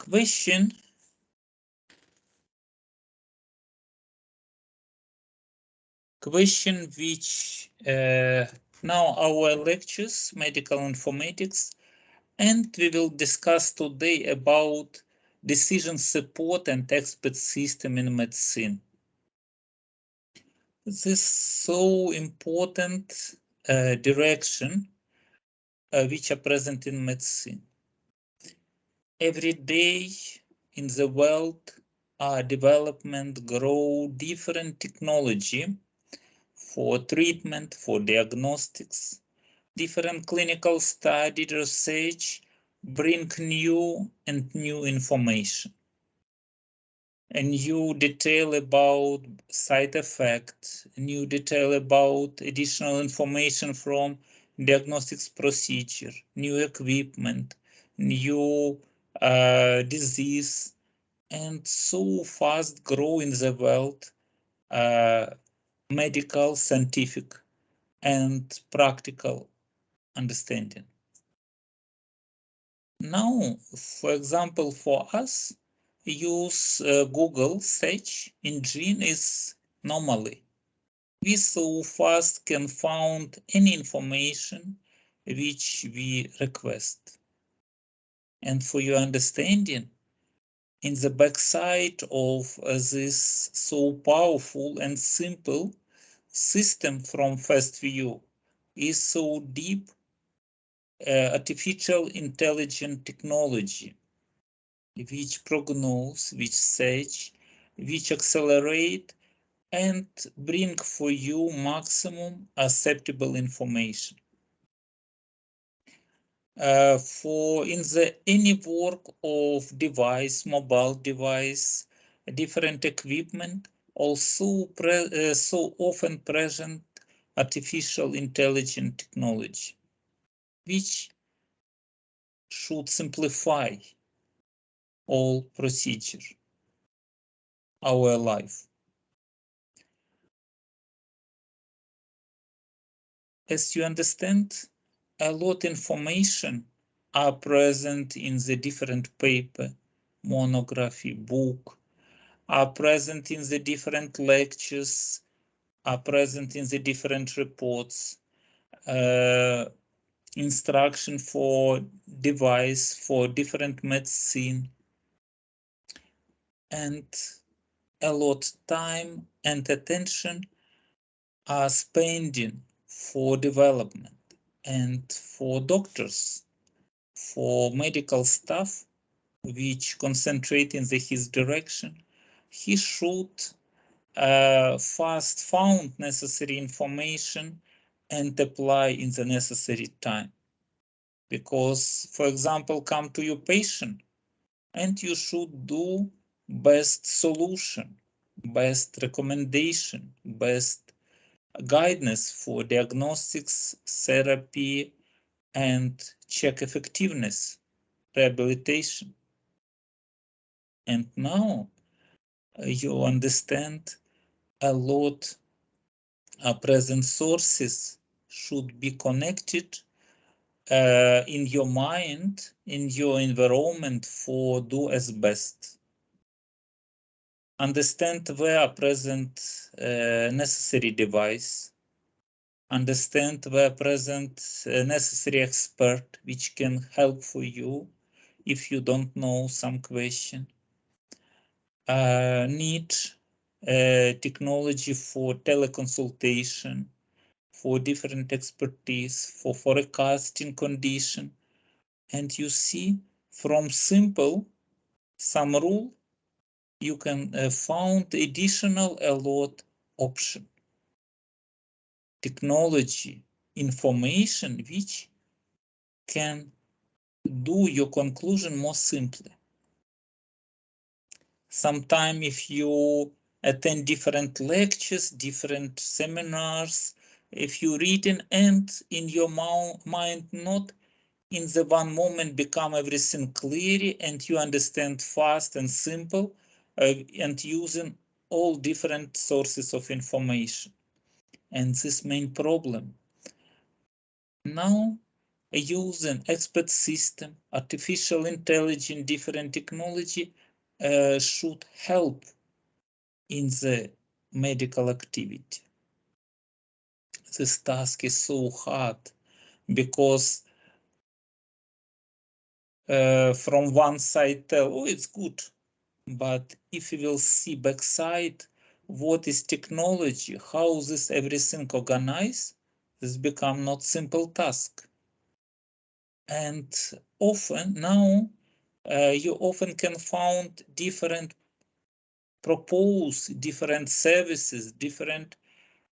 question which now our lectures, medical informatics, and we will discuss today about decision support and expert system in medicine. This is so important direction which are present in medicine. Every day in the world, development grow different technology for treatment, for diagnostics, different clinical study research bring new information. A new detail about side effects, a new detail about additional information from diagnostics procedure, new equipment, new disease, and so fast grow in the world medical, scientific, and practical understanding. Now, for example, for us, use Google search engine is normally. We so fast can find any information which we request. And for your understanding, in the backside of this so powerful and simple system from first view is so deep artificial intelligence technology, which prognose, which search, which accelerate and bring for you maximum acceptable information. For in the any work of device, mobile device, different equipment, also so often present artificial intelligence technology, which should simplify all procedure, our life. As you understand, a lot information are present in the different paper, monography, book, are present in the different lectures, are present in the different reports, instruction for device, for different medicine, and a lot time and attention are spending for development and for doctors, for medical staff, which concentrate in his direction. He should fast found necessary information and apply in the necessary time. Because, for example, come to your patient and you should do best solution, best recommendation, best guidance for diagnostics, therapy, and check effectiveness, rehabilitation. And now you understand a lot present sources should be connected in your mind, in your environment for do as best. Understand where present necessary device, understand where present necessary expert which can help for you if you don't know some question. Need technology for teleconsultation, for different expertise, for forecasting condition. And you see, from simple, some rule, you can found additional a lot option. Technology, information, which can do your conclusion more simply. Sometime if you attend different lectures, different seminars, if you reading and in your mind not in the one moment become everything clear and you understand fast and simple and using all different sources of information. And this main problem. Now using expert system, artificial intelligence, different technology should help in the medical activity. This task is so hard because from one side tell, oh, it's good. But if you will see backside, what is technology, how this everything organized, this become not simple task. And often now you often can find different different services, different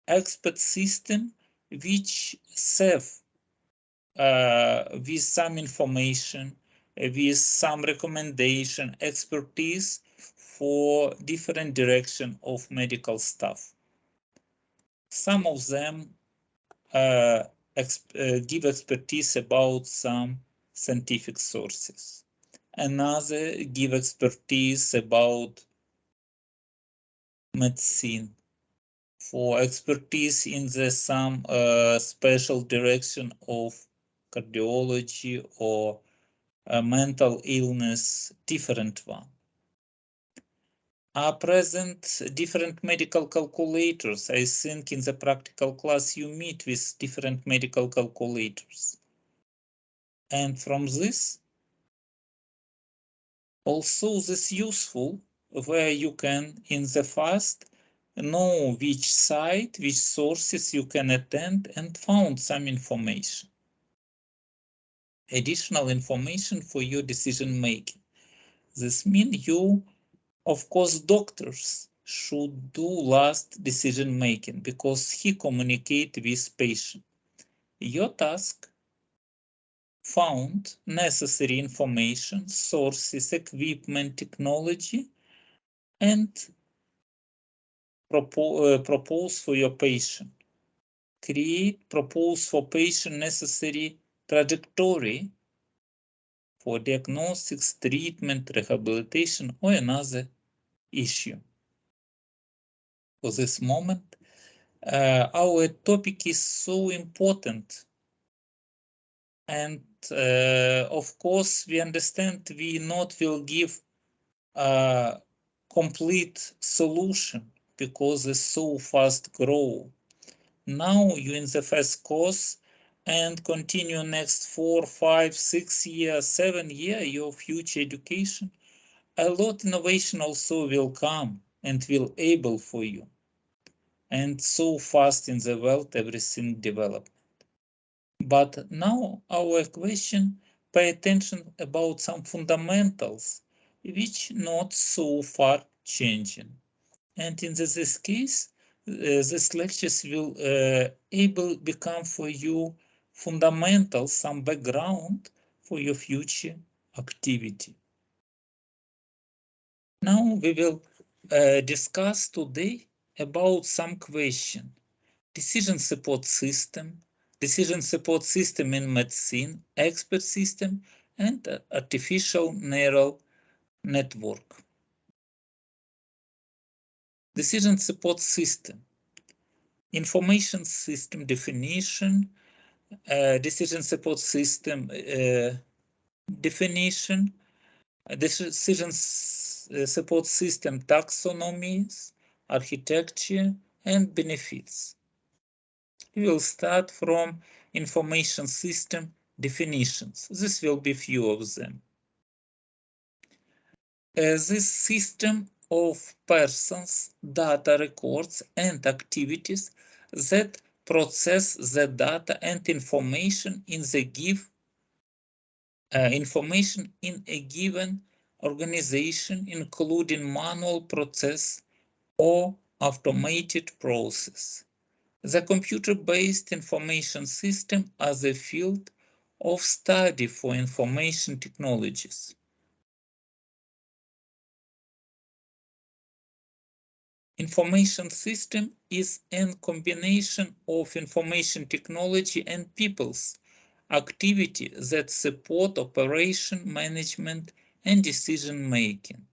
expert system which serve with some information, with some recommendation, expertise for different direction of medical stuff. Some of them give expertise about some scientific sources. Another give expertise about medicine, for expertise in the some special direction of cardiology or mental illness, different one. Are present different medical calculators. I think in the practical class you meet with different medical calculators. And from this, also this useful, where you can in the fast know which site, which sources you can attend and found some information. Additional information for your decision making. This means you, of course, doctors should do last decision making because he communicate with patient. Your task found necessary information, sources, equipment, technology, and propose for your patient. Propose for patient necessary trajectory for diagnostics, treatment, rehabilitation, or another issue. For this moment, our topic is so important. And of course, we understand we not will give a complete solution because it's so fast grow. Now you in the first course and continue next 4, 5, 6 years, 7 years, your future education, a lot innovation also will come and will able for you. And so fast in the world, everything develop. But now our question, pay attention about some fundamentals, which not so far changing. And in this case, these lectures will able become for you fundamental, some background for your future activity. Now we will discuss today about some question. Decision support system in medicine, expert system, and artificial neural network. Decision support system. Information system definition, decision support system definition, decision support system taxonomies, architecture, and benefits. We will start from information system definitions. This will be few of them. This system of persons, data, records, and activities that process the data and information in a given organization, including manual process or automated process. The computer-based information system as a field of study for information technologies. Information system is a combination of information technology and people's activity that support operation, management, and decision making.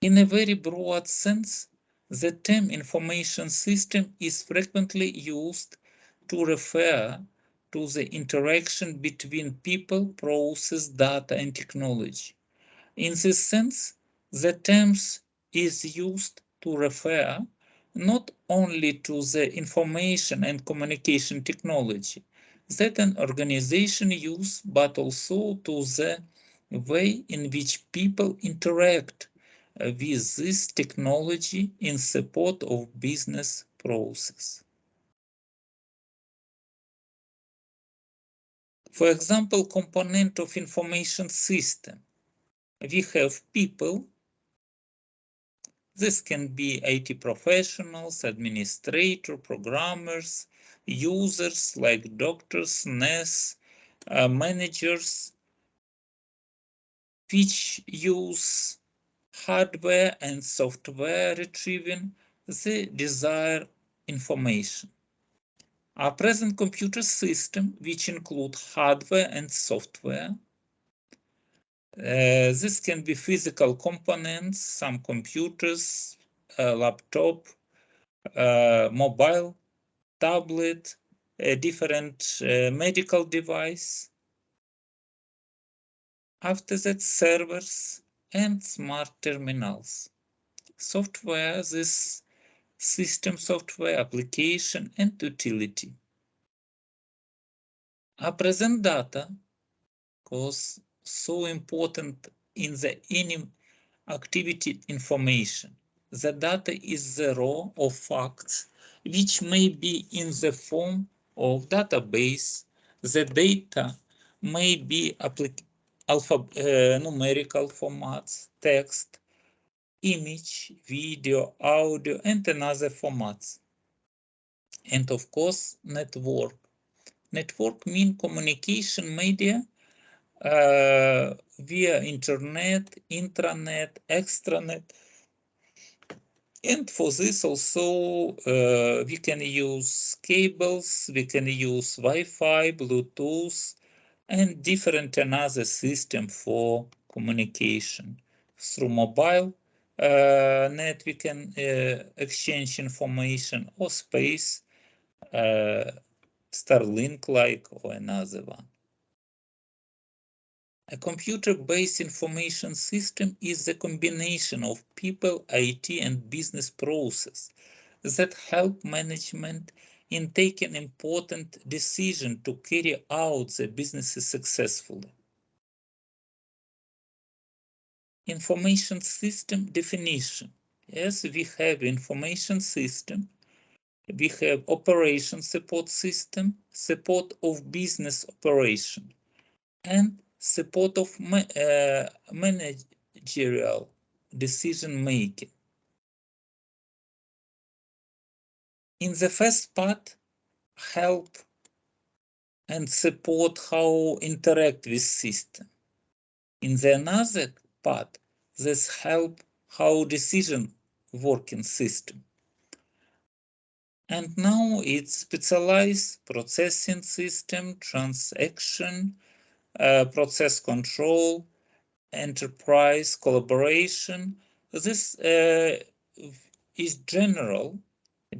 In a very broad sense, the term information system is frequently used to refer to the interaction between people, process, data, and technology. In this sense, the terms is used to refer not only to the information and communication technology that an organization uses, but also to the way in which people interact with this technology in support of business process. For example, component of information system. We have people. This can be IT professionals, administrators, programmers, users like doctors, nurses, managers, which use hardware and software retrieving the desired information. Our present computer system, which include hardware and software, this can be physical components, some computers, laptop, mobile, tablet, a different medical device. After that, servers and smart terminals. Software, this system software, application, and utility. Our present data, because so important in the any activity information. The data is the raw of facts, which may be in the form of database. The data may be numerical formats, text, image, video, audio, and another formats. And of course, network. Network means communication media via internet, intranet, extranet. And for this also we can use cables, we can use Wi-Fi, Bluetooth, and different another system for communication. Through mobile net we can exchange information, or space, Starlink like, or another one. A computer-based information system is the combination of people, IT, and business process that help management in taking important decisions to carry out the businesses successfully. Information system definition. Yes, we have information system. We have operation support system, support of business operation, and support of managerial decision making. In the first part, help and support how interact with system. In the another part, this help how decision working system. And now it's specialized processing system, transaction, process control, enterprise collaboration. This is general.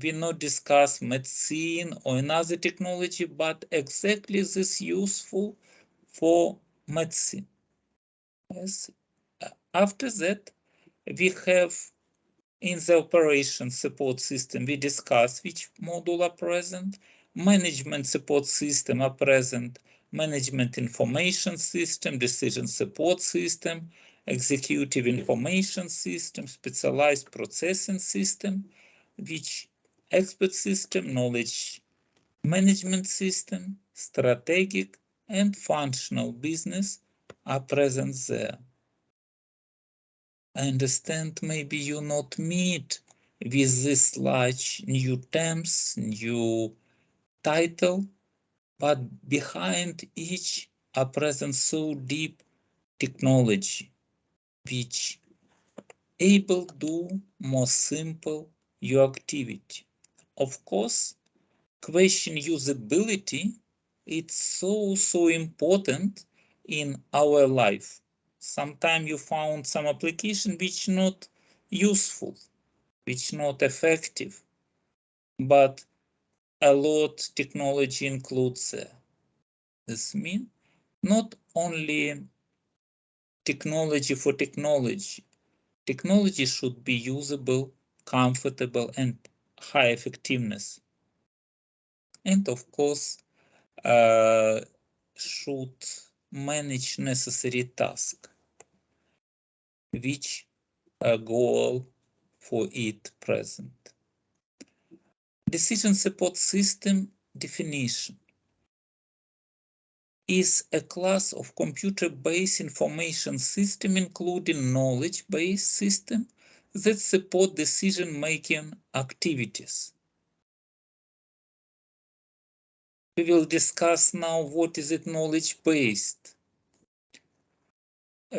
We not discuss medicine or another technology, but exactly this useful for medicine. Yes. After that, we have in the operation support system, we discuss which module are present. Management support system are present. Management information system, decision support system, executive information system, specialized processing system, which expert system, knowledge management system, strategic and functional business are present there. I understand maybe you not meet with this large new terms, new title, but behind each are present so deep technology, which able do more simple your activity. Of course, question usability, it's so important in our life. Sometimes you found some application which not useful, which not effective, but a lot technology includes there. This means not only technology for technology. Technology should be usable, comfortable, and high effectiveness. And of course, should manage necessary tasks, which a goal for it present. Decision support system definition is a class of computer-based information system, including knowledge-based system that support decision-making activities. We will discuss now what is it knowledge-based.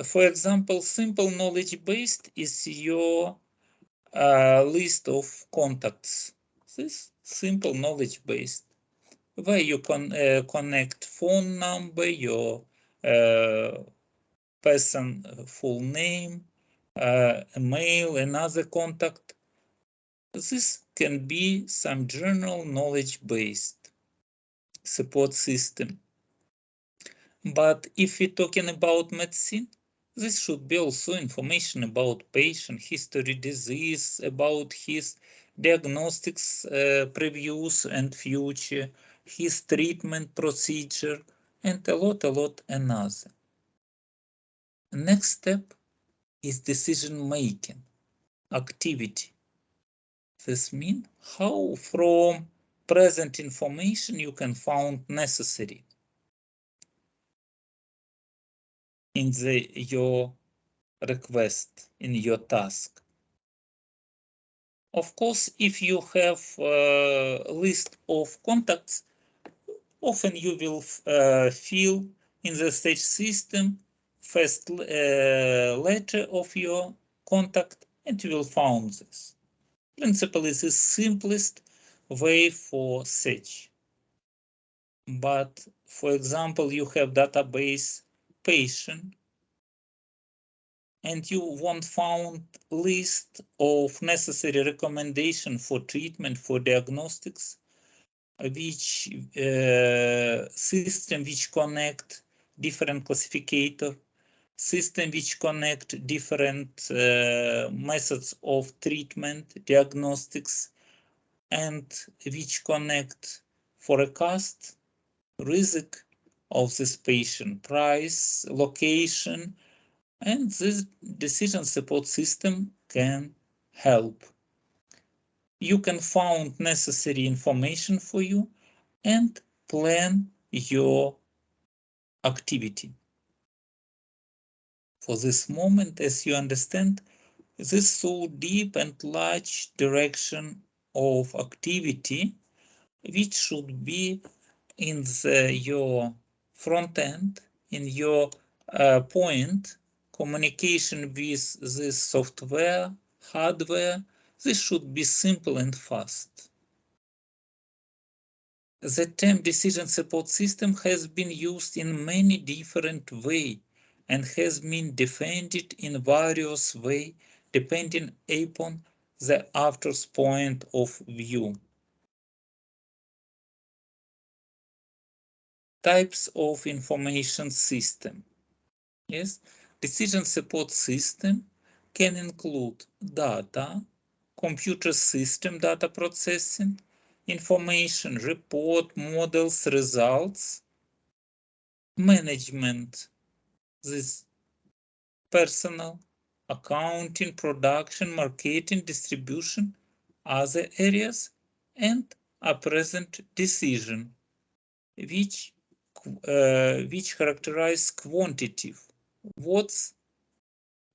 For example, simple knowledge-based is your list of contacts. This simple knowledge-based, where you connect phone number, your person full name, email, another contact. This can be some general knowledge-based support system. But if we're talking about medicine, this should be also information about patient history, disease, about his diagnostics previews and future, his treatment procedure, and a lot another. Next step is decision making activity. This means how from present information you can find necessary in your request, in your task. Of course, if you have a list of contacts, often you will fill in the stage system first letter of your contact and you will find this. Principle is the simplest way for search. But for example, you have database patient and you want found list of necessary recommendation for treatment for diagnostics, which system which connect different classificator, system which connect different methods of treatment, diagnostics, and which connect forecast, risk of this patient, price, location, and this decision support system can help. You can find necessary information for you and plan your activity. For this moment, as you understand, this so deep and large direction of activity, which should be in your front end, in your point, communication with this software, hardware, this should be simple and fast. The term decision support system has been used in many different ways and has been defended in various ways depending upon the author's point of view. Types of information system. Yes, decision support system can include data, computer system data processing, information, report, models, results, management, this personal, accounting, production, marketing, distribution, other areas, and a present decision, which characterize quantitative. What's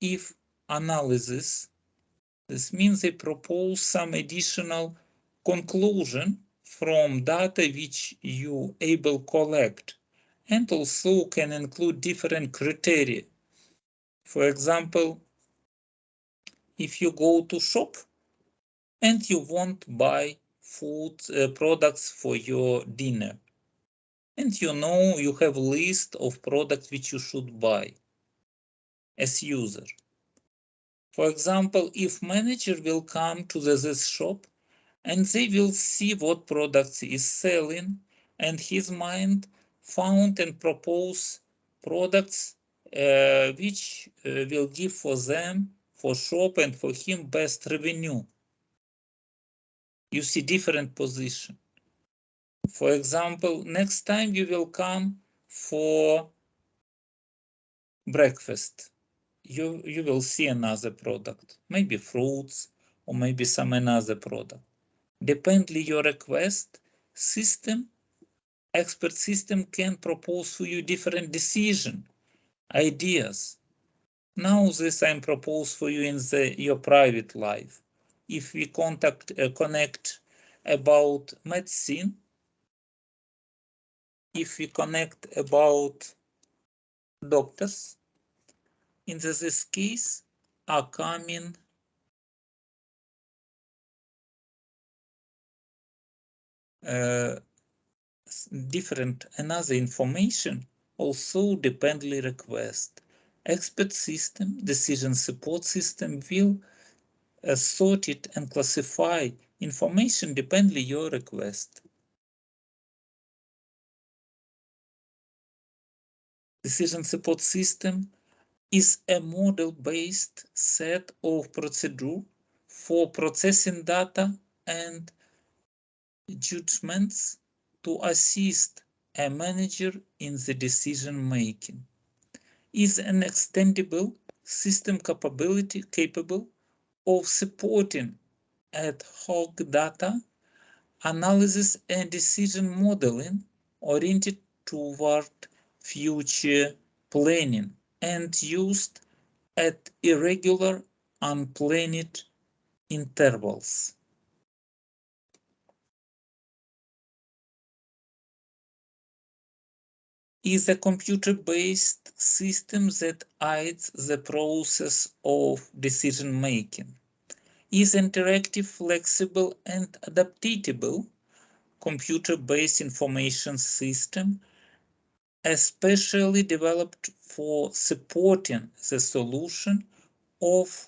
if analysis? This means they propose some additional conclusion from data which you able collect and also can include different criteria. For example, if you go to shop and you want to buy food products for your dinner, and you know you have a list of products which you should buy as user. For example, if manager will come to this shop and they will see what products is selling and his mind found and propose products which will give for them, for shop and for him best revenue. You see different position. For example, next time you will come for breakfast, you will see another product, maybe fruits or maybe some another product. Depending your request, system, expert system can propose to you different decision, ideas. Now this I propose for you in your private life. If we connect about medicine, if we connect about doctors, in this case are coming different another information, also dependently request. Expert system, decision support system will sort it and classify information dependently your request. Decision support system is a model-based set of procedure for processing data and judgments to assist a manager in the decision making. Is an extendable system capable of supporting ad hoc data analysis and decision modeling oriented toward future planning and used at irregular, unplanned intervals. Is a computer-based system that aids the process of decision making. Is interactive, flexible, and adaptable computer-based information system especially developed for supporting the solution of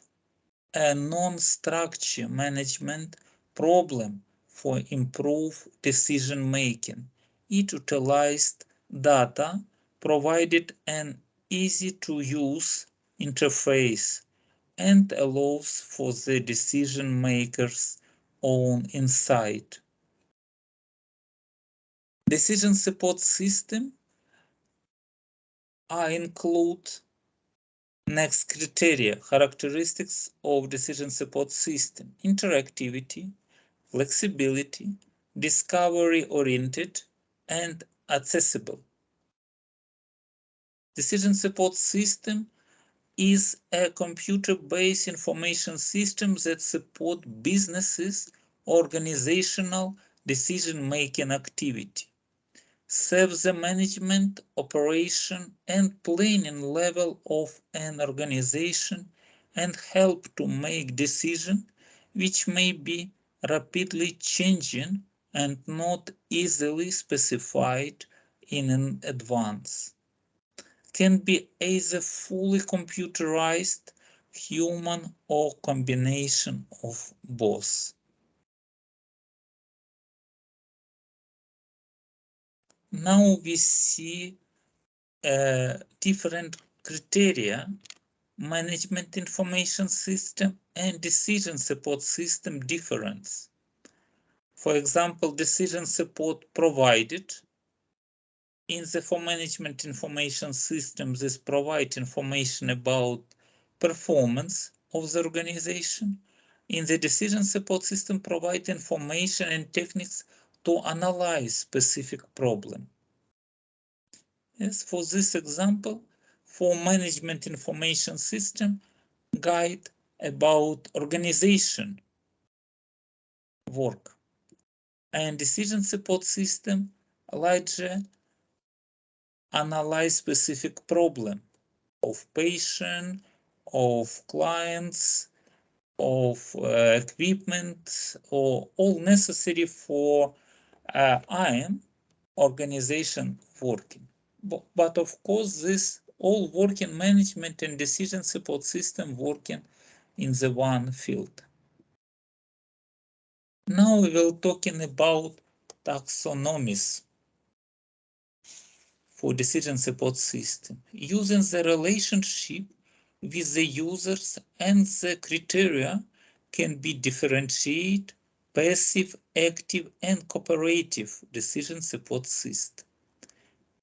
a non-structure management problem for improved decision making. It utilized data, provided an easy-to-use interface, and allows for the decision maker's own insight. Decision support system include next criteria, characteristics of decision support system: interactivity, flexibility, discovery-oriented, and accessible. Decision support system is a computer-based information system that supports businesses' organizational decision-making activity, serves the management, operation, and planning level of an organization, and help to make decisions which may be rapidly changing and not easily specified in advance. Can be either fully computerized, human, or combination of both. Now we see different criteria: management information system and decision support system difference. For example, decision support provided in the for management information system, this provide information about performance of the organization. In the decision support system, provide information and techniques to analyze specific problem. Yes, for this example, for management information system, guide about organization work, and decision support system largely analyze specific problem of patient, of clients, of equipment, or all necessary for IAM organization working. But of course, this all working management and decision support system working in the one field. Now we will talking about taxonomies. for decision support system, using the relationship with the users and the criteria can be differentiate passive, active, and cooperative decision support system.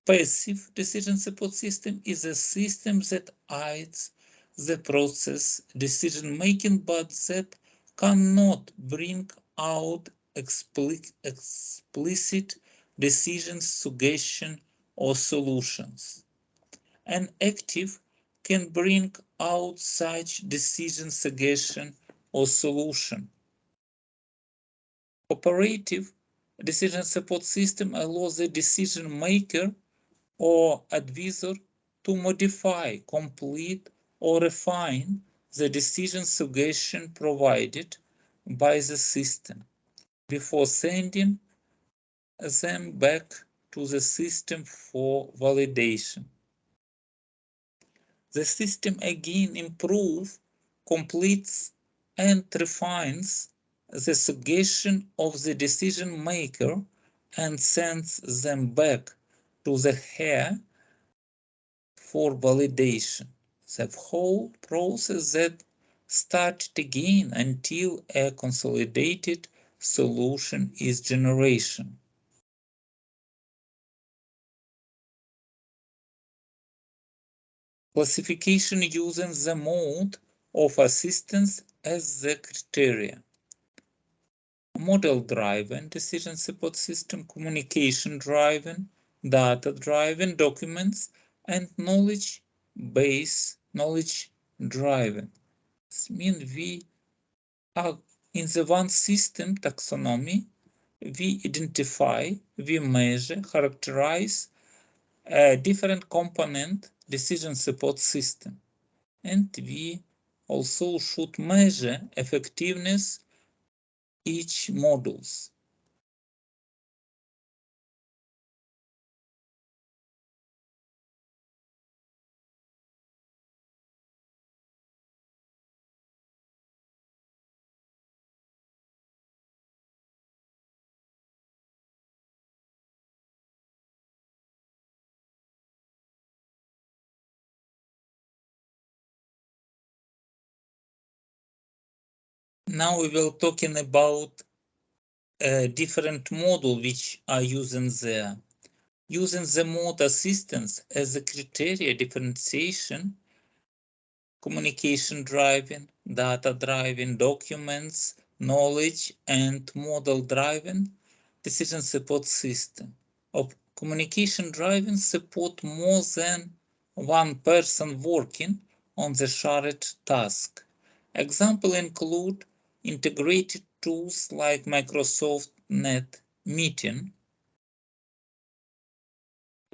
Passive decision support system is a system that aids the process decision making but that cannot bring out explicit decisions, suggestion, or solutions. An active can bring out such decision, suggestion, or solution. Cooperative decision support system allows the decision maker or advisor to modify, complete, or refine the decision suggestion provided by the system before sending them back to the system for validation. The system again improves, completes, and refines the suggestion of the decision maker and sends them back to the hair for validation. The whole process that started again until a consolidated solution is generation. Classification using the mode of assistance as the criteria. Model-driven decision support system, communication-driven, data-driven, documents, and knowledge-driven. This means we are in the one system taxonomy, we identify, we measure, characterize a different component decision support system. And we also should measure effectiveness each modules. Now we will talking about a different model which are using there. Using the mode assistance as a criteria differentiation, communication driving, data driving, documents, knowledge, and model driving decision support system. Of communication driving support more than one person working on the shared task. Examples include integrated tools like Microsoft Net Meeting.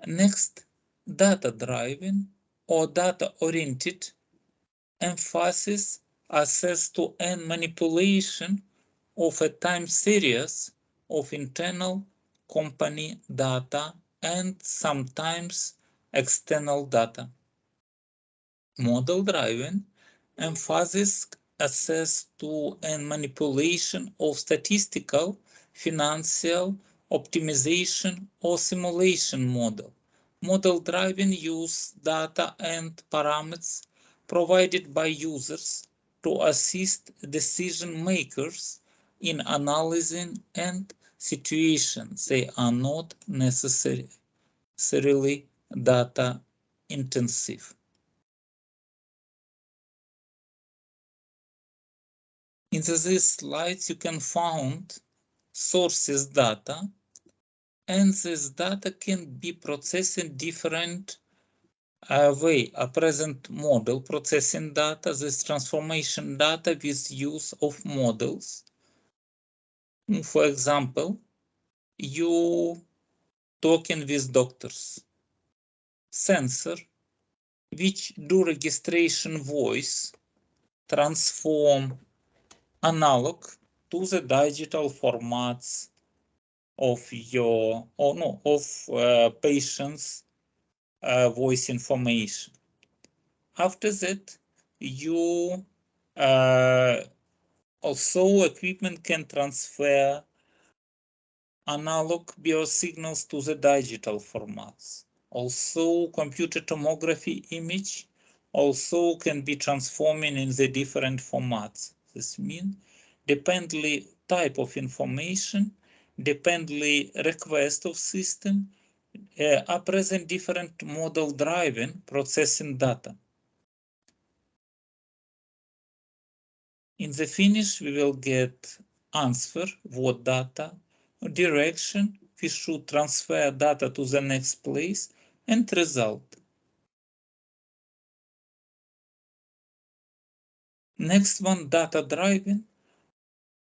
Next, data driven or data oriented emphasis access to and manipulation of a time series of internal company data and sometimes external data. Model-driven emphasis access to and manipulation of statistical, financial, optimization, or simulation model. Model-driven use data and parameters provided by users to assist decision makers in analyzing and situations. They are not necessarily data intensive. In these slides, you can find sources data, and this data can be processed in different way. A present model processing data, this transformation data with use of models. For example, you talking with doctors. Sensor, which do registration voice, transform analog to the digital formats of your patient's voice information. After that, you also equipment can transfer analog biosignals to the digital formats. Also, computer tomography image also can be transforming in the different formats. This means dependently type of information, dependently request of system, are present different model driving processing data. In the finish, we will get answer, what data, direction, we should transfer data to the next place, and result. Next one, data driving.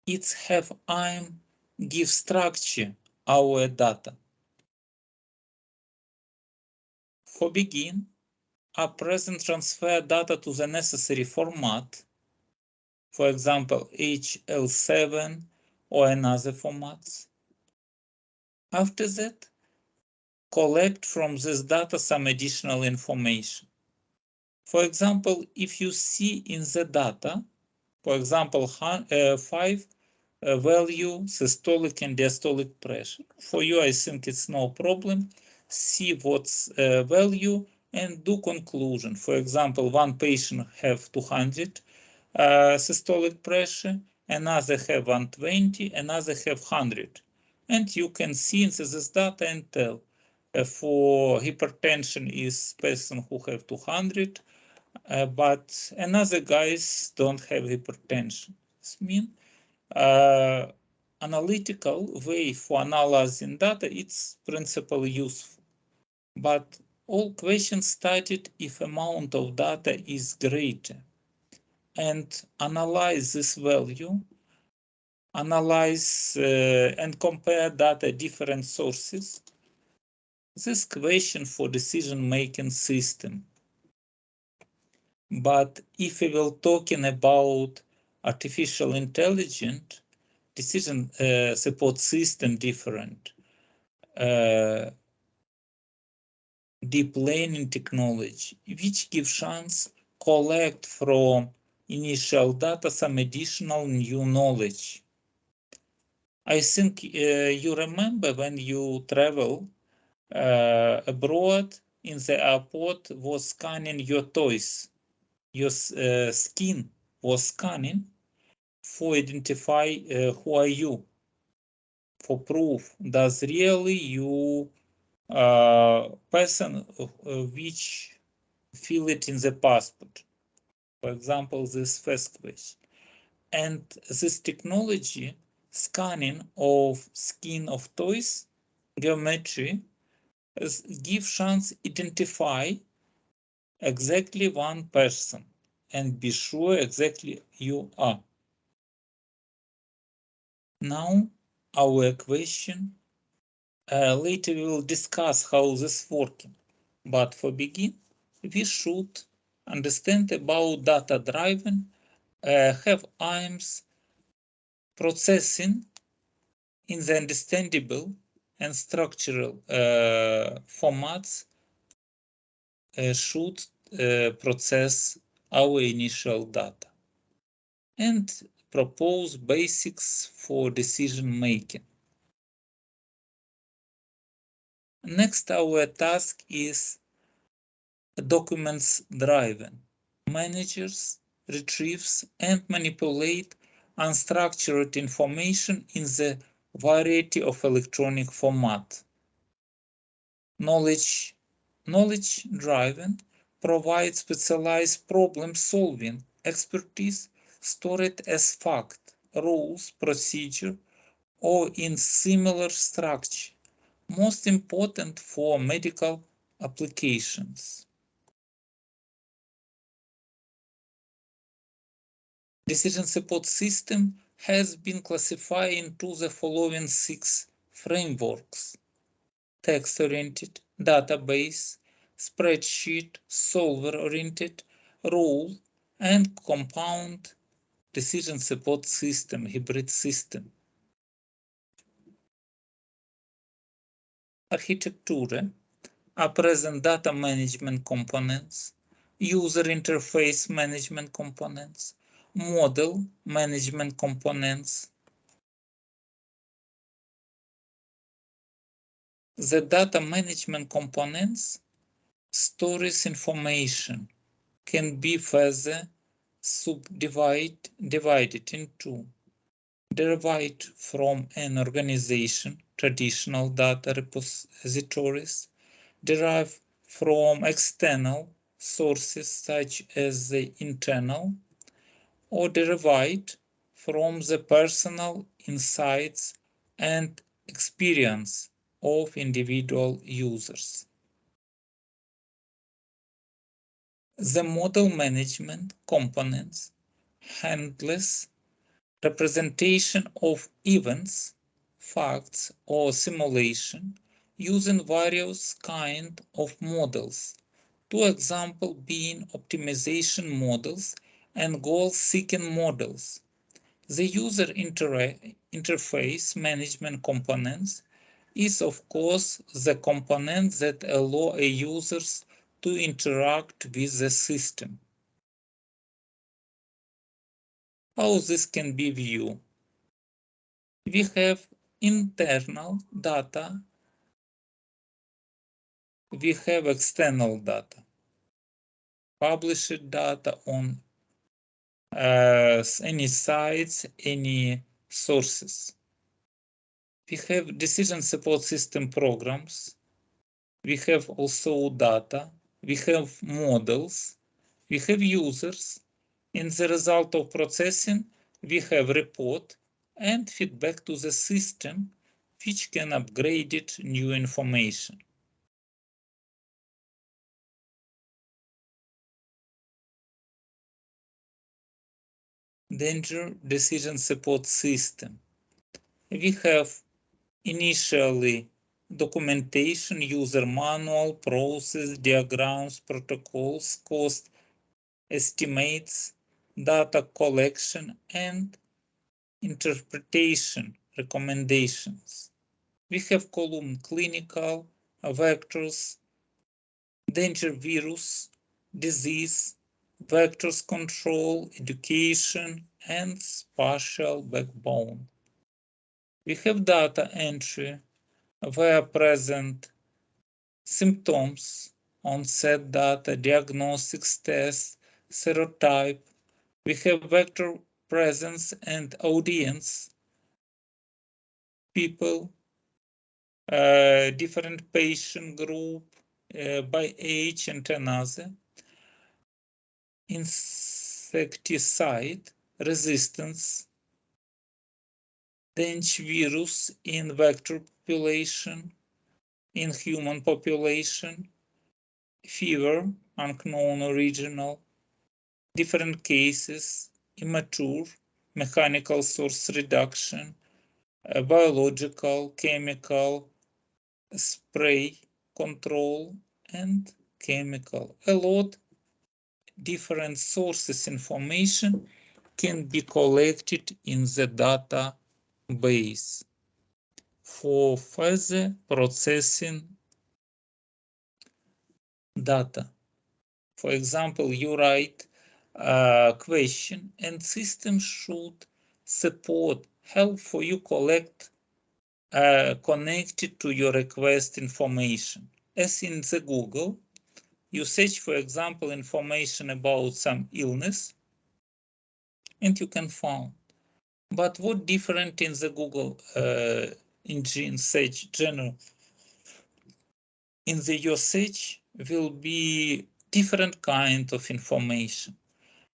It's have aim give structure our data. For begin, are present transfer data to the necessary format, for example, HL7 or another formats. After that, collect from this data some additional information. For example, if you see in the data, for example, 5 value systolic and diastolic pressure. For you, I think it's no problem. See what's value and do conclusion. For example, one patient have 200 systolic pressure, another have 120, another have 100. And you can see into this data and tell for hypertension is person who have 200, but another guys don't have hypertension. This means analytical way for analyzing data, it's principally useful. But all questions started if amount of data is greater. And analyze this value, analyze and compare data different sources. This question for decision-making system. But if we will talking about artificial intelligence, decision support system different. Deep learning technology, which gives chance collect from initial data some additional new knowledge. I think you remember when you travel abroad in the airport was scanning your toys. Your skin was scanning for identify who are you, for proof does really you person which fill it in the passport. For example, this first question. And this technology, scanning of skin of toys, geometry, give chance identify exactly one person and be sure exactly you are. Now, our question. Later we will discuss how this working. But for begin, we should understand about data driven, have aims processing in the understandable and structural formats should process our initial data and propose basics for decision making. Next, our task is documents driven. Managers retrieves and manipulate unstructured information in the variety of electronic format. Knowledge driven provides specialized problem solving expertise stored as fact, rules, procedure, or in similar structure, most important for medical applications. Decision support system has been classified into the following 6 frameworks: text-oriented, database, spreadsheet, solver-oriented, rule, and compound decision support system, hybrid system. Architecture are present data management components, user interface management components, model management components, The data management components stores information, can be further divided into derived from an organization, traditional data repositories, derived from external sources such as the internal, or derived from the personal insights and experience of individual users. The model management components handles representation of events, facts, or simulation using various kinds of models. Two examples being optimization models and goal-seeking models. The user interface management components is of course the component that allow a users to interact with the system. How this can be viewed? We have internal data, we have external data, published data on any sites, any sources. We have decision support system programs, we have also data, we have models, we have users. In the result of processing, we have report and feedback to the system, which can upgrade it new information. Danger decision support system. We have initially documentation, user manual, process, diagrams, protocols, cost estimates, data collection, and interpretation recommendations. We have column clinical, vectors, danger virus, disease, vectors control, education, and spatial backbone. We have data entry where present symptoms, onset data, diagnostics tests, serotype. We have vector presence and audience, people, different patient group by age and another. Insecticide resistance, dengue virus in vector population, in human population, fever, unknown original, different cases, immature, mechanical source reduction, biological, chemical, spray control, and chemical. A lot different sources information can be collected in the database for further processing data. For example, you write a question and system should support help for you collect connected to your request information. As in the Google, you search, for example, information about some illness and you can find. But what different in the Google engine search general? In the your search will be different kind of information.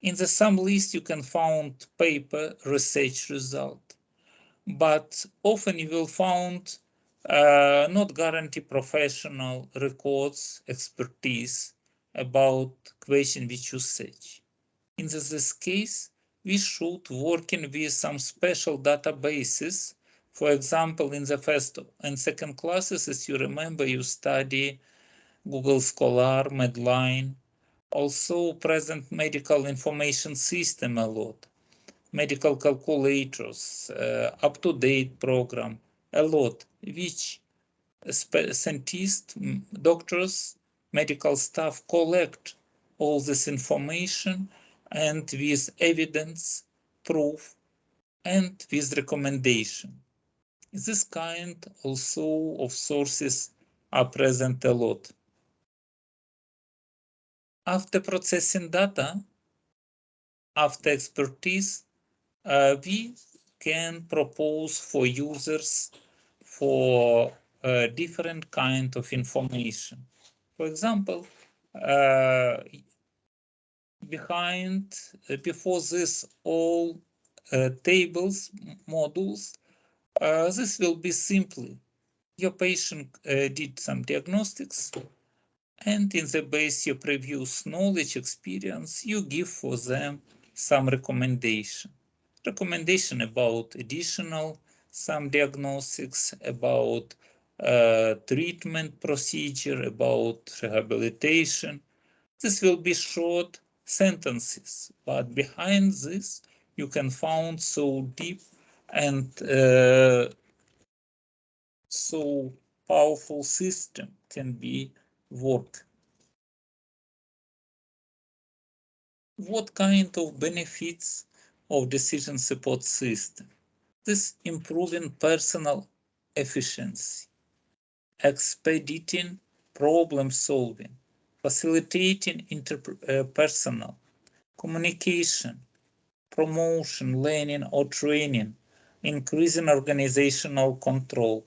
In the some list you can find paper research result, but often you will find not guarantee professional records expertise about question which you search. In this case, we should working with some special databases. For example, in the first and second classes, as you remember, you study Google Scholar, Medline, also present medical information system a lot, medical calculators, up-to-date program, a lot, which scientists, doctors, medical staff collect all this information and with evidence, proof, and with recommendation. This kind also of sources are present a lot. After processing data, after expertise, we can propose for users for different kind of information. For example, before this all tables, modules, this will be simply your patient did some diagnostics, and in the base your previous knowledge, experience, you give for them some recommendation about additional some diagnostics, about treatment procedure, about rehabilitation. This will be short sentences, but behind this you can find so deep and so powerful system can be work. What kind of benefits of decision support system? This improving personal efficiency, expediting problem solving, facilitating interpersonal communication, promotion, learning or training, increasing organizational control.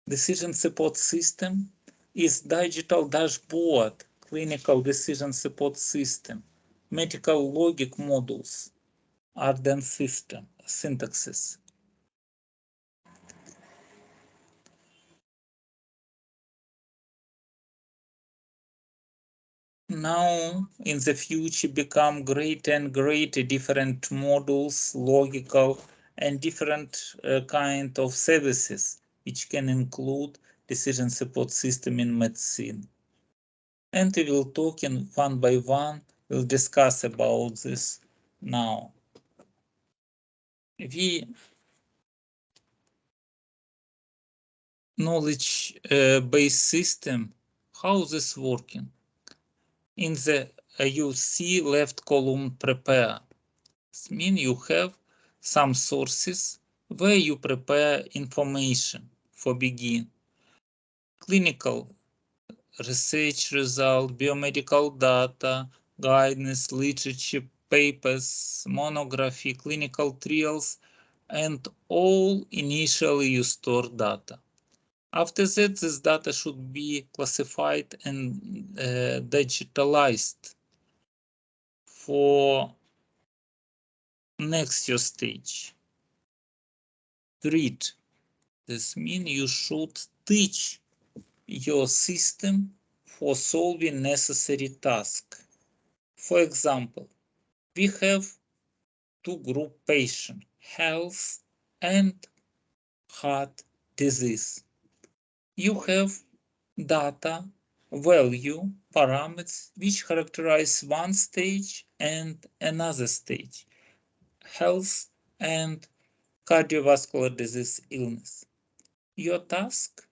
Decision support system is digital dashboard, clinical decision support system, medical logic modules, Arden system, syntaxes. Now, in the future, become greater and greater different modules, logical, and different kind of services, which can include decision support system in medicine. And we will talk in one by one. We'll discuss about this now. We knowledge based system. How this working? In the you see left column prepare. This means you have some sources where you prepare information for begin. Clinical research result, biomedical data, guidance, literature, papers, monography, clinical trials, and all initially you store data. After that, this data should be classified and digitalized for next your stage. Read. This means you should teach your system for solving necessary tasks. For example, we have two group patient, health and heart disease. You have data, value, parameters which characterize one stage and another stage, health and cardiovascular disease illness. Your task,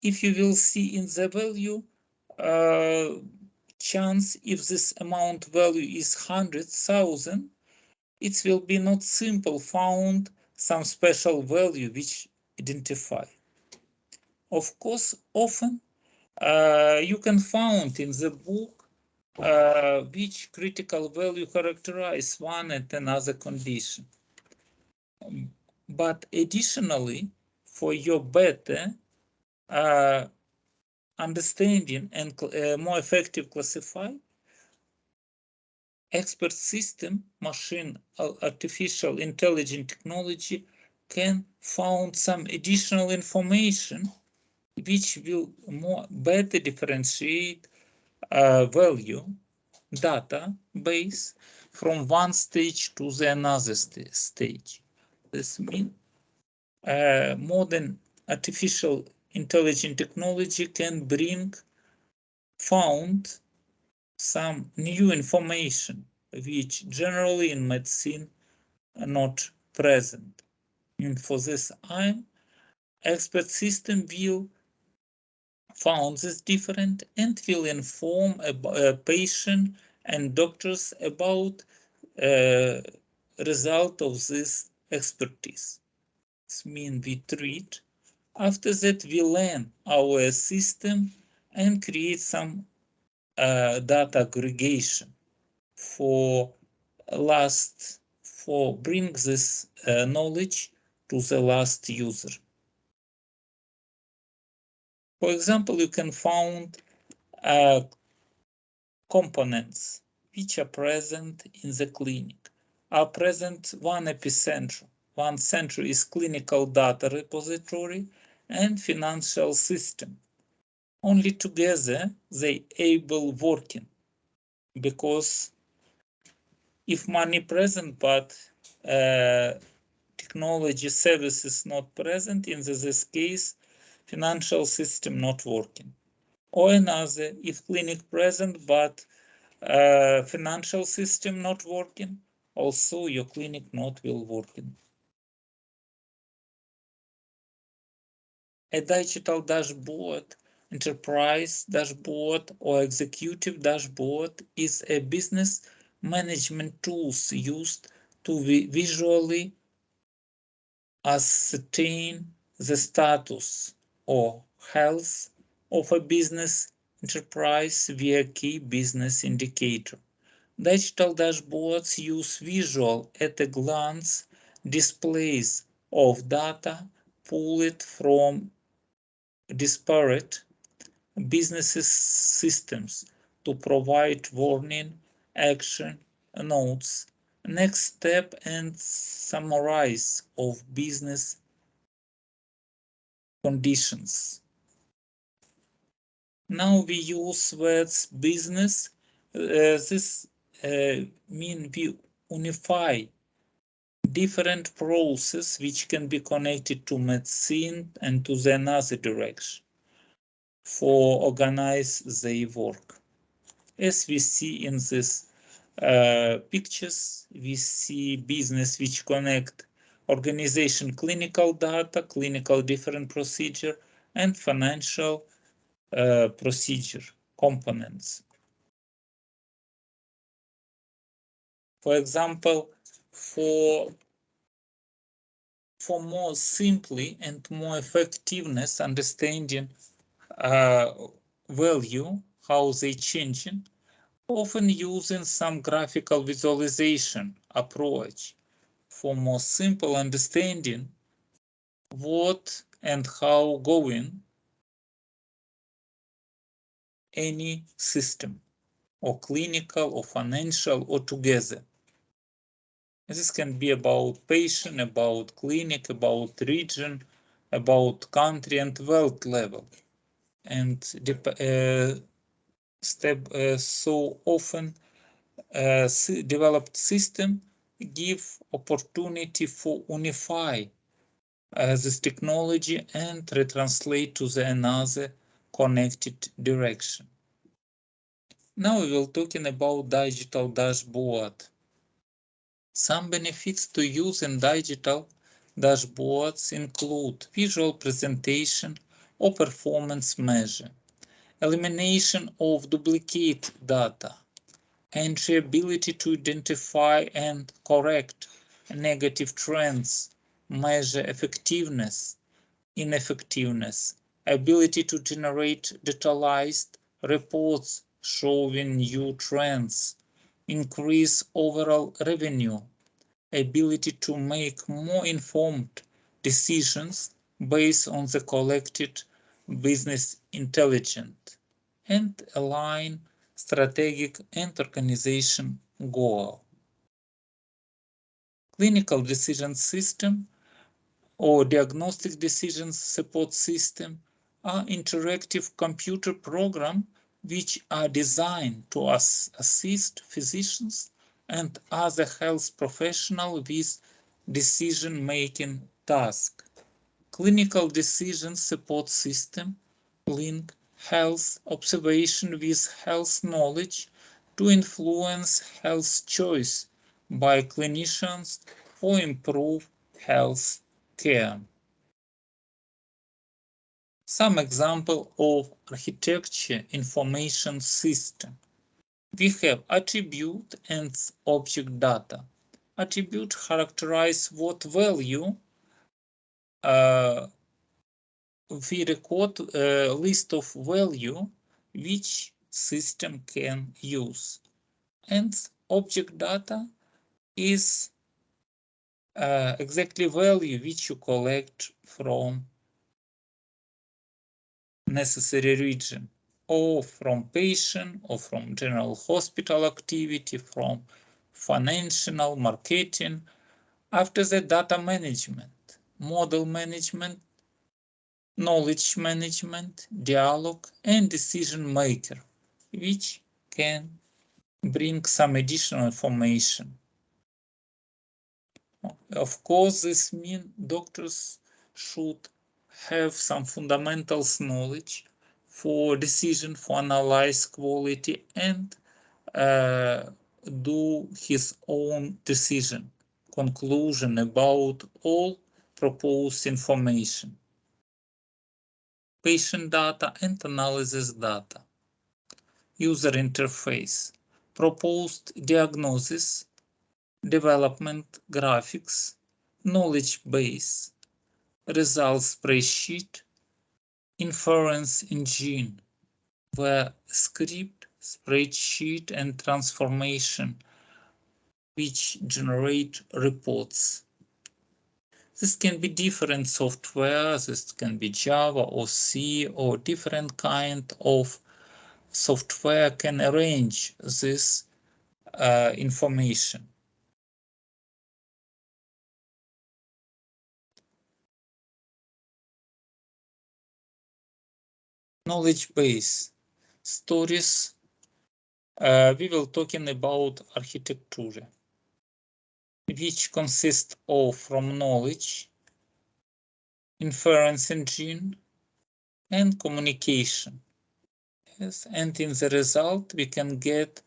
if you will see in the value, chance if this amount value is 100,000, it will be not simple found some special value which identify. Of course, often you can find in the book which critical value characterize one and another condition. But additionally, for your better understanding and more effective classify, expert system, machine, artificial intelligent technology can find some additional information which will more better differentiate value data base from one stage to the another stage. This means modern artificial intelligent technology can bring found some new information which generally in medicine are not present. And for this aim, expert system will found this different and will inform patient and doctors about result of this expertise. This means we treat. After that, we learn our system and create some data aggregation for bring this knowledge to the last user. For example, you can find components which are present in the clinic. Are present one epicenter. One center is clinical data repository and financial system. Only together they able working, because if money present but technology services not present, in this case financial system not working. Or another, if clinic present but financial system not working, also your clinic not will working. A digital dashboard, enterprise dashboard or executive dashboard is a business management tools used to visually ascertain the status or health of a business enterprise via key business indicator. Digital dashboards use visual at a glance displays of data pulled from disparate business systems to provide warning, action, notes, next step and summarize of business conditions. Now we use words business. This mean we unify different processes which can be connected to medicine and to the another direction for organize their work. As we see in these pictures, we see business which connect organization clinical data, clinical different procedure, and financial procedure components. For example, for more simply and more effectiveness understanding value, how they changing, often using some graphical visualization approach for more simple understanding what and how going any system or clinical or financial or together. This can be about patient, about clinic, about region, about country and world level. And so often developed system give opportunity for unify this technology and retranslate to the another connected direction. Now we will talking about digital dashboard. Some benefits to using digital dashboards include visual presentation or performance measure, elimination of duplicate data, and the ability to identify and correct negative trends, measure effectiveness, ineffectiveness, ability to generate detailed reports showing new trends, increase overall revenue, ability to make more informed decisions based on the collected business intelligence, and align strategic and organization goal. Clinical decision system or diagnostic decision support system are interactive computer programs which are designed to assist physicians and other health professionals with decision-making tasks. Clinical decision support system link health observation with health knowledge to influence health choice by clinicians for improved health care. Some example of architecture information system. We have attribute and object data. Attribute characterize what value we record a list of value which system can use. And object data is exactly value which you collect from necessary region, or from patient, or from general hospital activity, from financial marketing. After the data management, model management, knowledge management, dialogue, and decision maker, which can bring some additional information. Of course, this means doctors should have some fundamentals knowledge for decision, for analyze quality, and do his own decision, conclusion about all proposed information. Patient data and analysis data. User interface. Proposed diagnosis, development graphics, knowledge base, results spreadsheet, inference engine, where script, spreadsheet, and transformation which generate reports. This can be different software, this can be Java or C, or different kind of software can arrange this information. Knowledge base. Stories. We will talking about architecture, which consists of from knowledge, inference engine, and communication. Yes, and in the result, we can get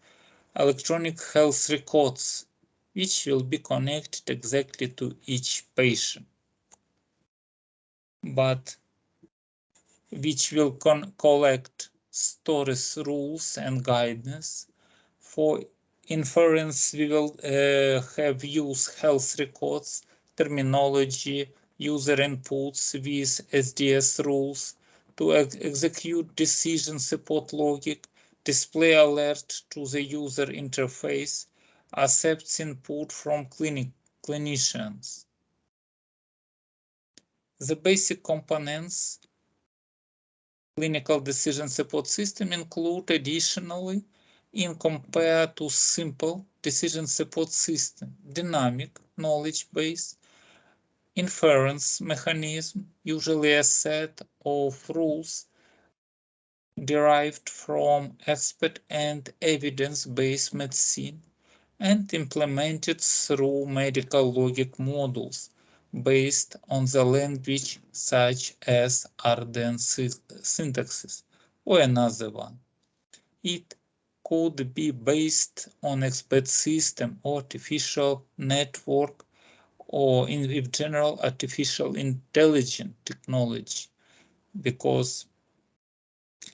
electronic health records, which will be connected exactly to each patient, but which will collect stories, rules, and guidance. For inference, we will have use health records, terminology, user inputs with SDS rules to execute decision support logic, display alert to the user interface, accepts input from clinicians. The basic components clinical decision support system include additionally, in compared to simple decision support system, dynamic knowledge base, inference mechanism, usually a set of rules derived from expert and evidence-based medicine and implemented through medical logic modules based on the language such as Arden syntaxes or another one. It could be based on expert system, artificial network, or in general artificial intelligence technology, because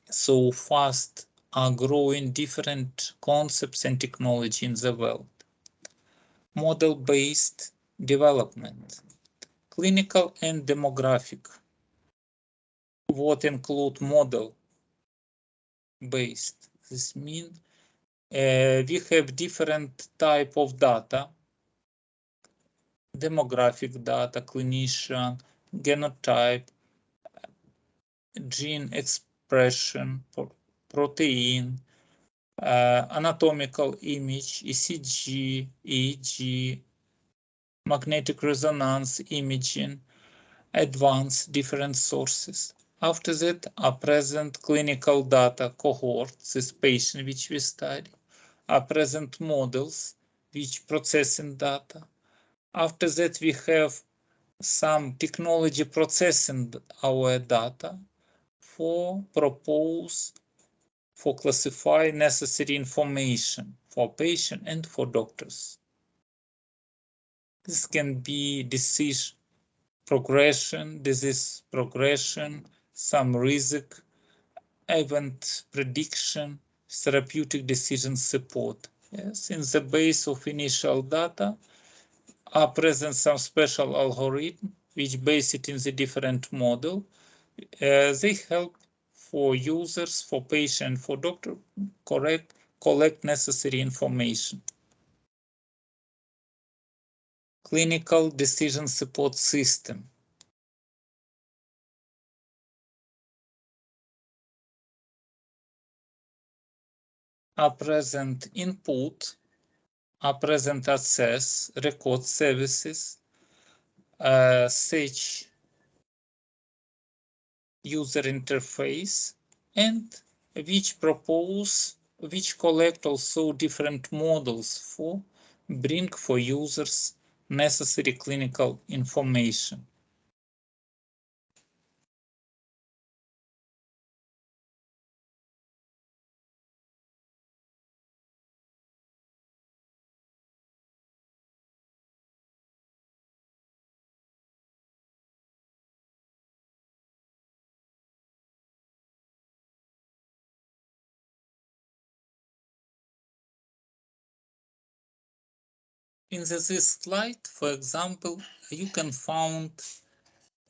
so fast are growing different concepts and technology in the world. Model-based development, clinical and demographic. What include model-based? This means we have different type of data, demographic data, clinician, genotype, gene expression, protein, anatomical image, ECG, EEG, magnetic resonance imaging, advanced different sources. After that are present clinical data cohorts, this patient which we study, are present models which processing data. After that we have some technology processing our data for propose, for classify necessary information for patient and for doctors. This can be disease progression, some risk, event prediction, therapeutic decision support. Yes, in the base of initial data are present some special algorithm which base it in the different model. They help for users, for patient, for doctor, collect necessary information. Clinical decision support system. Are present input, are present access, record services, search user interface, and which collect also different models for bring for users necessary clinical information. In this slide, for example, you can find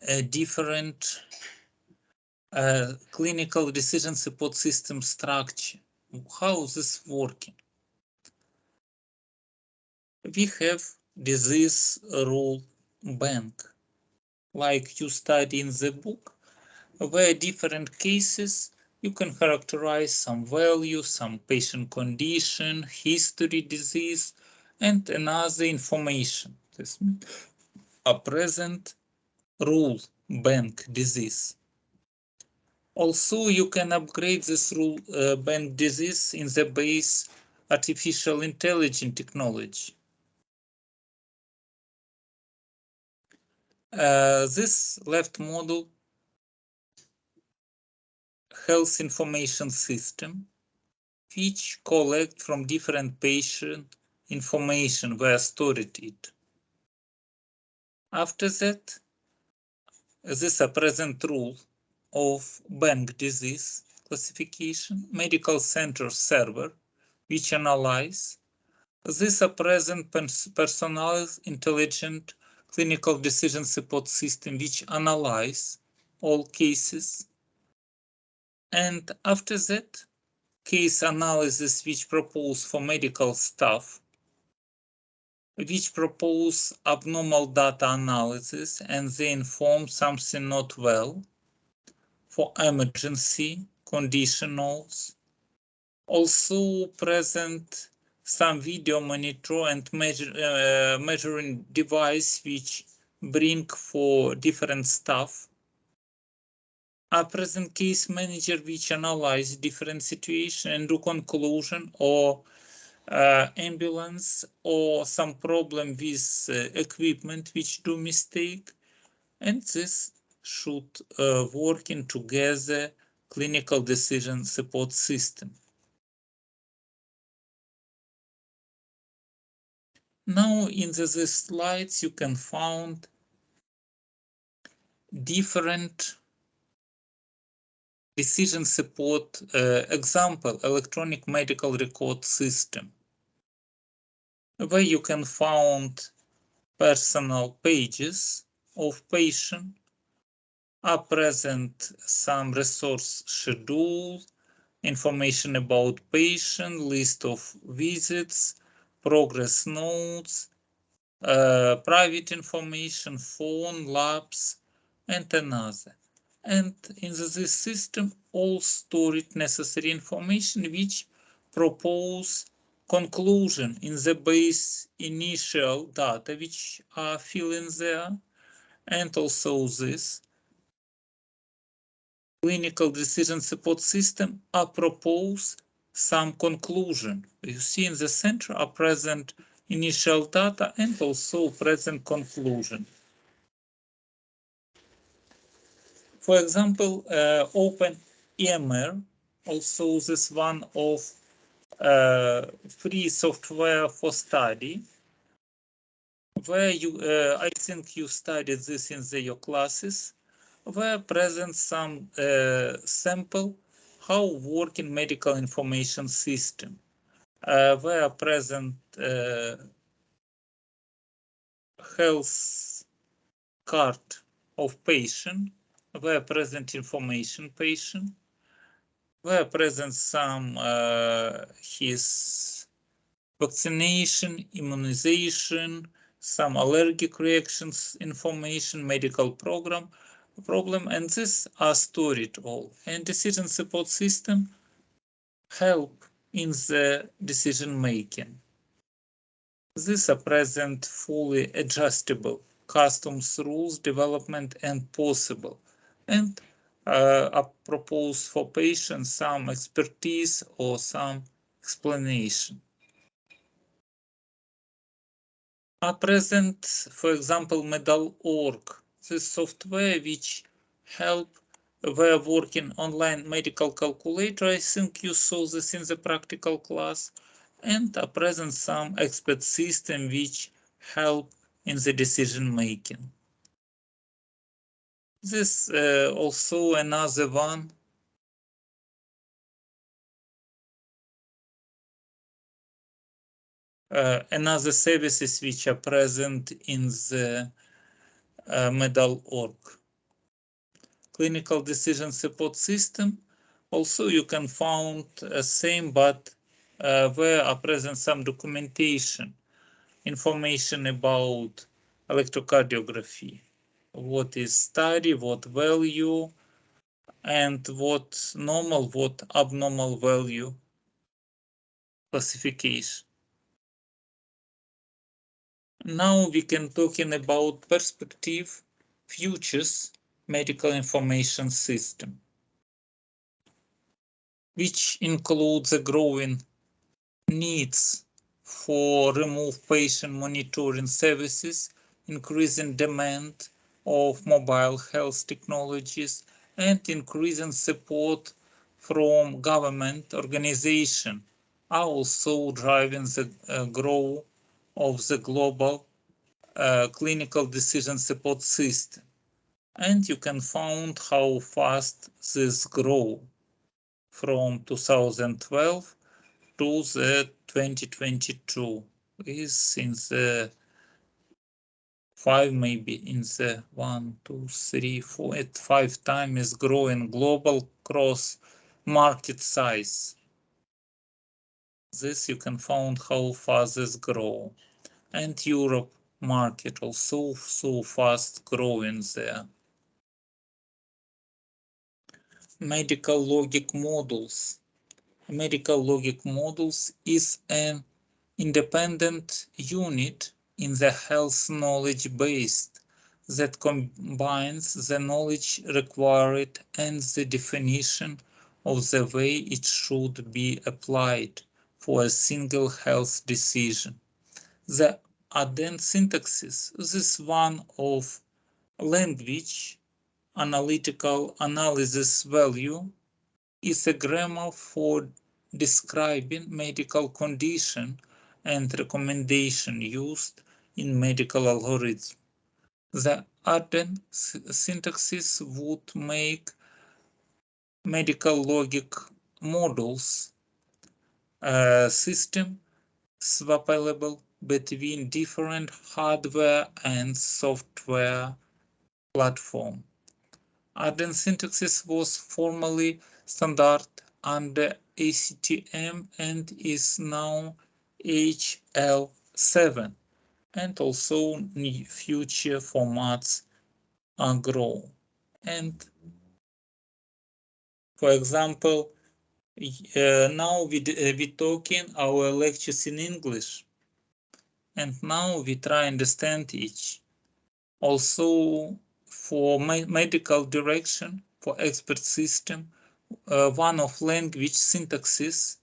a different clinical decision support system structure. How this working? We have disease rule bank, like you study in the book, where different cases you can characterize some value, some patient condition, history, disease, and another information. This are present rule bank disease. Also, you can upgrade this rule bank disease in the base artificial intelligence technology. This left model health information system, which collect from different patient information where stored it. After that, this a present rule of bank disease classification, medical center server, which analyze this a present personalized intelligent clinical decision support system which analyze all cases. And after that, case analysis which propose for medical staff, which propose abnormal data analysis and they inform something not well for emergency condition notes. Also present some video monitor and measuring device which bring for different stuff. A present case manager which analyze different situation and do conclusion or ambulance or some problem with equipment which do mistake, and this should working together clinical decision support system. Now in these slides you can find different decision support example electronic medical record system, where you can find personal pages of patient, are present some resource schedule, information about patient, list of visits, progress notes, private information, phone, labs, and another. And in this system, all stored necessary information which propose conclusion in the base initial data which are filled in there, and also this clinical decision support system are propose some conclusion. You see in the center are present initial data and also present conclusion. For example, Open EMR, also this one of free software for study, where you, I think you studied this in your classes, where present some sample how working medical information system, where present health card of patient, where present information patient, where present some his vaccination, immunization, some allergic reactions information, medical problem, and these are stored all. And decision support system help in the decision making. These are present fully adjustable, customs rules development and possible, and are proposed for patients some expertise or some explanation. Are present, for example, medal.org, this software which help were working online medical calculator. I think you saw this in the practical class. And are present some expert system which help in the decision making. This also another one. Another services which are present in the medal.org. Clinical decision support system. Also, you can find same, but where are present some documentation, information about electrocardiography, what is study, what value, and what normal, what abnormal value classification. Now we can talking about perspective, futures, medical information system, which includes the growing needs for remote patient monitoring services, increasing demand of mobile health technologies, and increasing support from government organizations are also driving the growth of the global clinical decision support system. And you can find how fast this grow from 2012 to the 2022 is in the five, maybe in the 1, 2, 3, 4, at 5 times is growing global cross market size. This you can find how fast this grow. And Europe market also so fast growing there. Medical logic models. Medical logic models is an independent unit in the health knowledge base that combines the knowledge required and the definition of the way it should be applied for a single health decision. The addend syntaxis is one of language analytical analysis value is a grammar for describing medical condition and recommendation used in medical algorithm. The addend syntaxis would make medical logic models system swappable between different hardware and software platform. Addend syntaxis was formerly standard under ACTM and is now HL7, and also future formats are grow. And for example, now we talking our lectures in English, and now we try understand each. Also for medical direction, for expert system, one of language syntaxes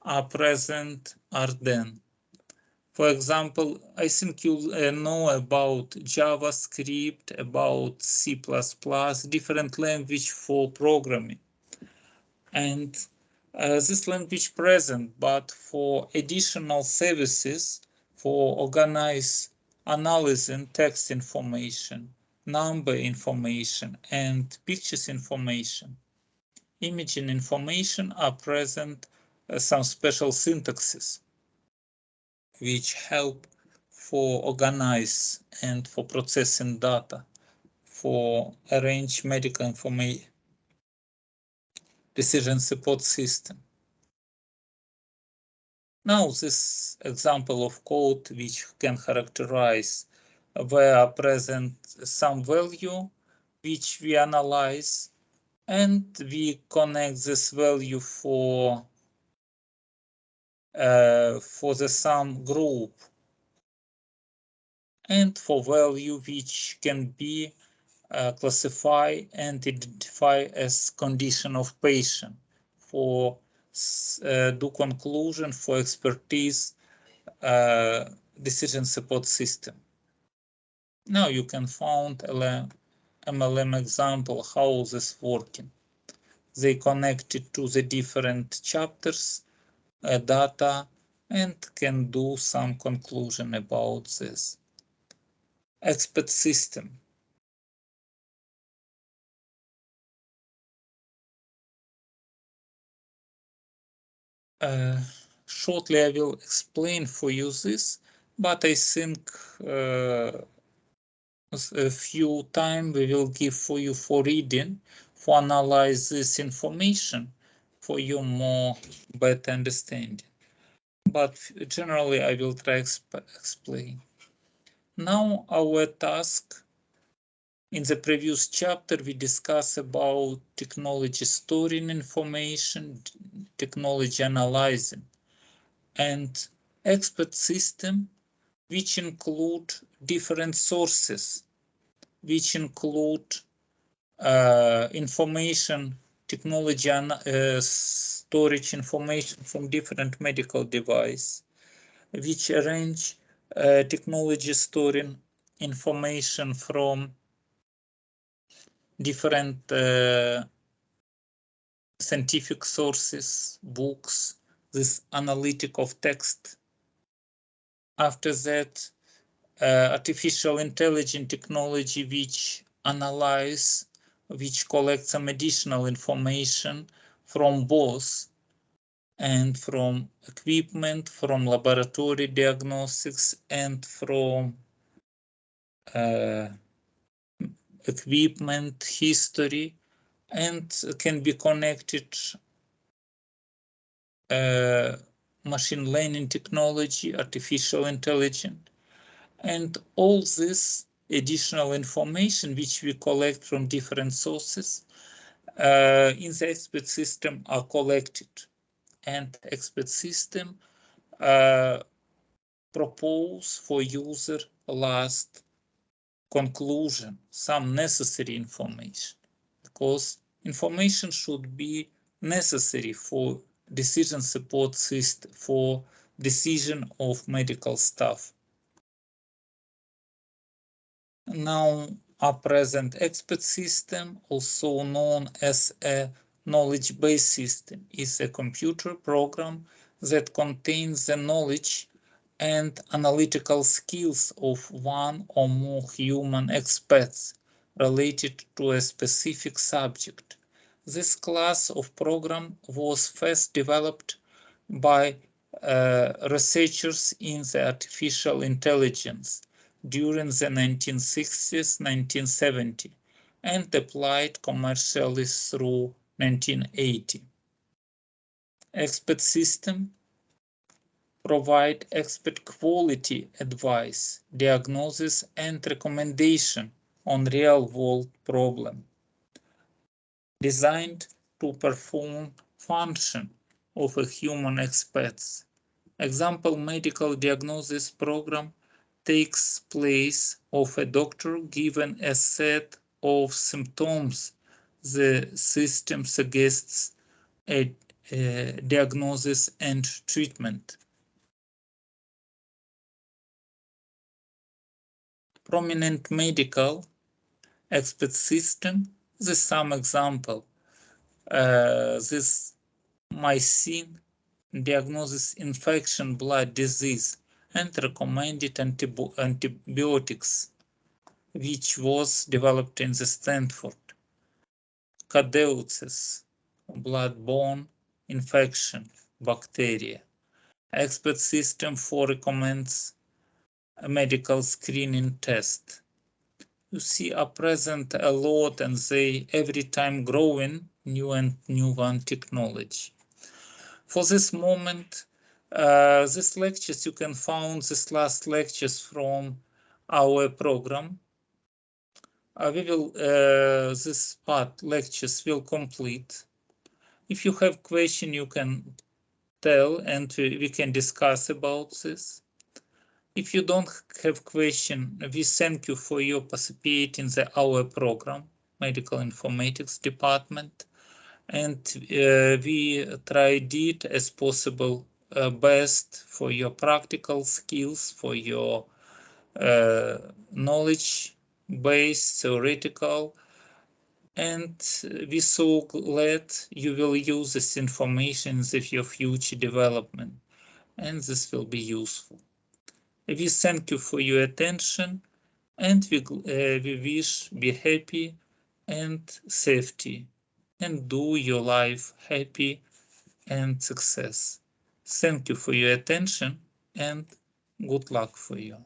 are present are then. For example, I think you know about JavaScript, about C++, different language for programming. And this language present, but for additional services for organize analyzing text information, number information, and pictures information. Imaging information are present some special syntaxes which help for organize and for processing data, for arrange medical information decision support system. Now this example of code which can characterize where present some value which we analyze, and we connect this value for the sum group and for value which can be classified and identify as condition of patient for do conclusion for expertise decision support system. Now you can find MLM example how this working. They connected to the different chapters data and can do some conclusion about this. Expert system. Shortly I will explain for you this, but I think a few time we will give for you for reading, for analyze this information, for you more better understanding. But generally I will try explain. Now our task. In the previous chapter, we discussed about technology storing information, technology analyzing, and expert system, which include different sources, which include information, technology storage information from different medical device, which arrange technology storing information from different scientific sources, books, this analytic of text. After that, artificial intelligence technology which analyze, which collect some additional information from both and from equipment, from laboratory diagnostics, and from equipment history, and can be connected machine learning technology, artificial intelligence, and all this additional information which we collect from different sources in the expert system are collected, and expert system propose for user last conclusion, some necessary information, because information should be necessary for decision support system, for decision of medical staff. Now are present expert system, also known as a knowledge base system, is a computer program that contains the knowledge and analytical skills of one or more human experts related to a specific subject. This class of program was first developed by researchers in the artificial intelligence during the 1960s-1970s and applied commercially through 1980. Expert system provide expert quality advice, diagnosis, and recommendation on real-world problem, designed to perform function of a human experts. Example medical diagnosis program takes place of a doctor given a set of symptoms. The system suggests a diagnosis and treatment. Prominent medical expert system. This is some example. This mycin diagnoses infection, blood disease, and recommended antibiotics. which was developed in the Stanford. Cadeuces, blood-borne infection, bacteria. Expert system for recommends a medical screening test. You see are present a lot, and they every time growing new and new one technology. For this moment, these lectures you can find this last lectures from our program. We will this part lectures will complete. If you have question, you can tell, and we can discuss about this. If you don't have question, we thank you for your participating in our program, Medical Informatics Department, and we tried it as possible best for your practical skills, for your knowledge base, theoretical, and we so glad you will use this information in your future development, and this will be useful. We thank you for your attention, and we wish be happy and safety, and do your life happy and success. Thank you for your attention, and good luck for you.